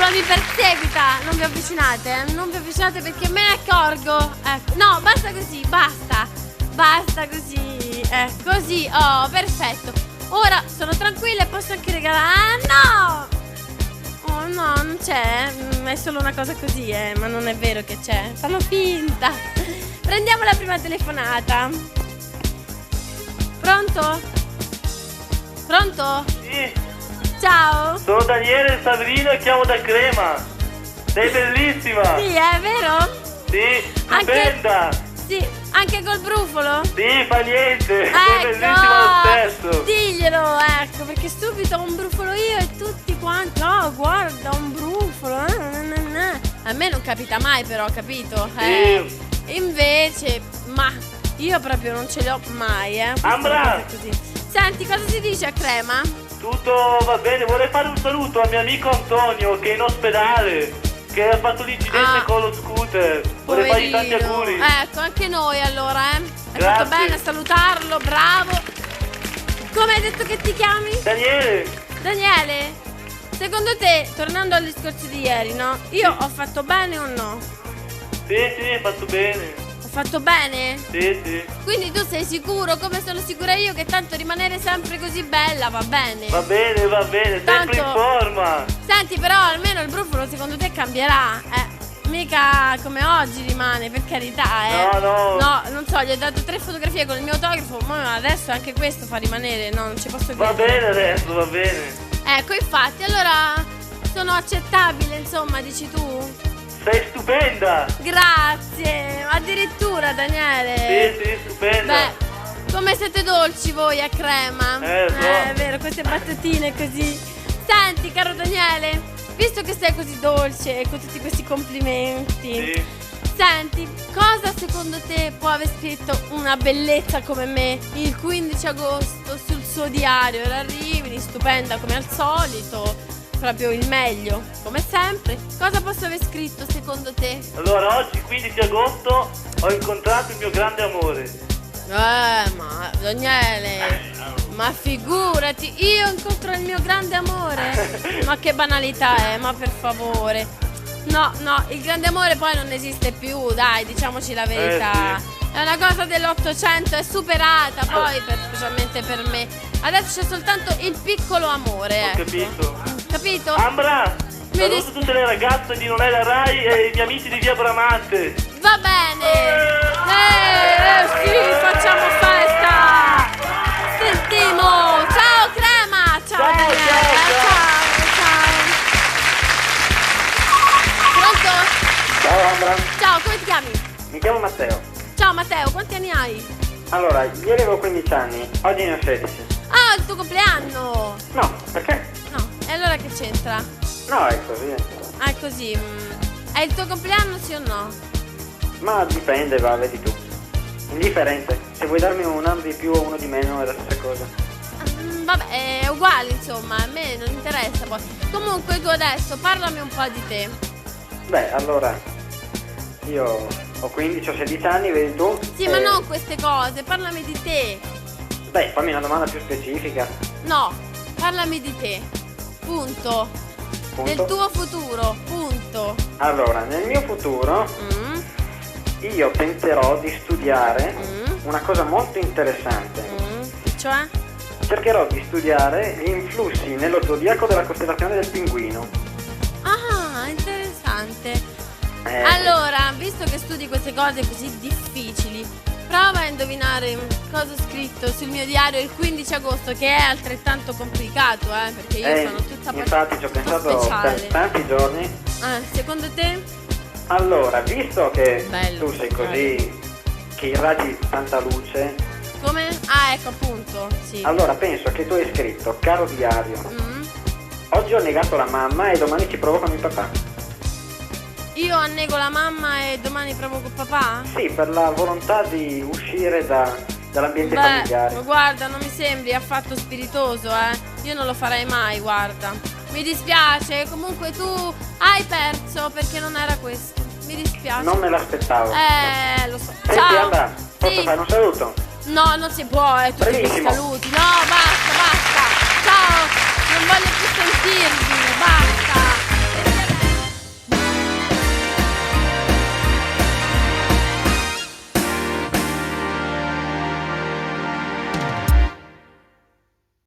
brufolo mi perseguita. Non vi avvicinate, non vi avvicinate perché me ne accorgo. Ecco, no, basta così, basta. Basta così, così, oh, perfetto. Ora sono tranquilla e posso anche regalare. Ah, no! Oh no, non c'è, è solo una cosa così, ma non è vero che c'è. Fanno finta. Prendiamo la prima telefonata. Pronto? Pronto? Sì, Ciao. sono Daniele Savrino e chiamo da Crema. Sei bellissima. Sì, è vero? Sì, stupenda. Sì, anche col brufolo? Sì, fa niente, sei bellissima lo stesso. Diglielo, ecco, perché subito ho un brufolo io e tutti quanti. Oh, guarda, un brufolo. A me non capita mai però, capito? Sì. Invece, ma io proprio non ce li ho mai, Ambra! Così. Senti, cosa si dice a Crema? Tutto va bene, vorrei fare un saluto al mio amico Antonio che è in ospedale, che ha fatto l'incidente con lo scooter. Vorrei fargli tanti auguri. Ecco, anche noi allora, Hai Grazie. fatto bene a salutarlo, bravo. Come hai detto che ti chiami? Daniele, Daniele, secondo te, tornando al discorso di ieri, no? Io ho fatto bene o no? sì, hai fatto bene. Ho fatto bene? Sì. Quindi tu sei sicuro, come sono sicura io, che tanto rimanere sempre così bella va bene? Va bene, sempre Tanto- in forma. Senti, però almeno il brufolo secondo te cambierà, Mica come oggi rimane, per carità, No. No, non so, gli ho dato 3 fotografie con il mio autografo, ma adesso anche questo fa rimanere, no, non ci posso credere. Va bene adesso, va bene. Ecco, infatti, allora sono accettabile, insomma, dici tu? Sei stupenda. Grazie, addirittura Daniele. Sì, stupenda. Beh, come siete dolci voi a Crema. So. È vero, queste battutine così. Senti, caro Daniele, visto che sei così dolce e con tutti questi complimenti, Sì. senti, cosa secondo te può aver scritto una bellezza come me il 15 agosto sul suo diario? Era Rimini, stupenda come al solito, proprio il meglio, come sempre. Cosa posso aver scritto secondo te? Allora, oggi 15 agosto ho incontrato il mio grande amore. Ma Daniele, ma figurati, io incontro il mio grande amore. Ma che banalità è, ma per favore. No, il grande amore poi non esiste più, dai, diciamoci la verità. Sì. È una cosa dell'800, è superata poi, specialmente per me. Adesso c'è soltanto il piccolo amore, Ho ecco. capito. Capito? Ambra, Mi saluto tutte le ragazze di Non è la Rai e i miei amici di Via Bramante. Va bene! Sì, facciamo festa! Sentimo! Ciao Crema! Ciao Daniele! Ciao! Pronto? Ciao Ambra, Ciao, come ti chiami? mi chiamo Matteo. Ciao Matteo, quanti anni hai? Allora, ieri avevo 15 anni, oggi ne ho 16. Ah, il tuo compleanno! No, perché? No, e allora che c'entra? No, è così. Ah, è così. È il tuo compleanno, sì o no? Ma dipende, va, vedi tu. Indifferente, se vuoi darmi un anno di più o uno di meno è la stessa cosa. Vabbè, è uguale insomma, a me non interessa poi. Comunque tu adesso parlami un po' di te. Beh, allora, io ho 15 o 16 anni, vedi tu? Sì, ma non queste cose, parlami di te. Beh, fammi una domanda più specifica. No, parlami di te. Punto. Punto. Del tuo futuro, punto. Allora, nel mio futuro io tenterò di studiare una cosa molto interessante. Cioè? Cercherò di studiare gli influssi nello zodiaco della costellazione del Pinguino. Ah, interessante. Allora, visto che studi queste cose così difficili, prova a indovinare cosa ho scritto sul mio diario il 15 agosto, che è altrettanto complicato, perché io sono tutta infatti ci ho pensato speciale. per tanti giorni. Secondo te? Allora, visto che Bello, tu sei così, che irradi tanta luce, Come? Ah, ecco appunto, sì. allora penso che tu hai scritto: caro diario, oggi ho negato la mamma e domani ci provo con il papà. Io annego la mamma e domani provo col papà? Sì, per la volontà di uscire dall'ambiente familiare. Ma guarda, non mi sembri affatto spiritoso, Io non lo farei mai, guarda. Mi dispiace, comunque tu hai perso perché non era questo. Mi dispiace. Non me l'aspettavo. Lo so. Senti, Ciao. Ambra, posso Sì. fare un saluto? No, non si può, tu che mi Brevissimo. saluti. No, basta.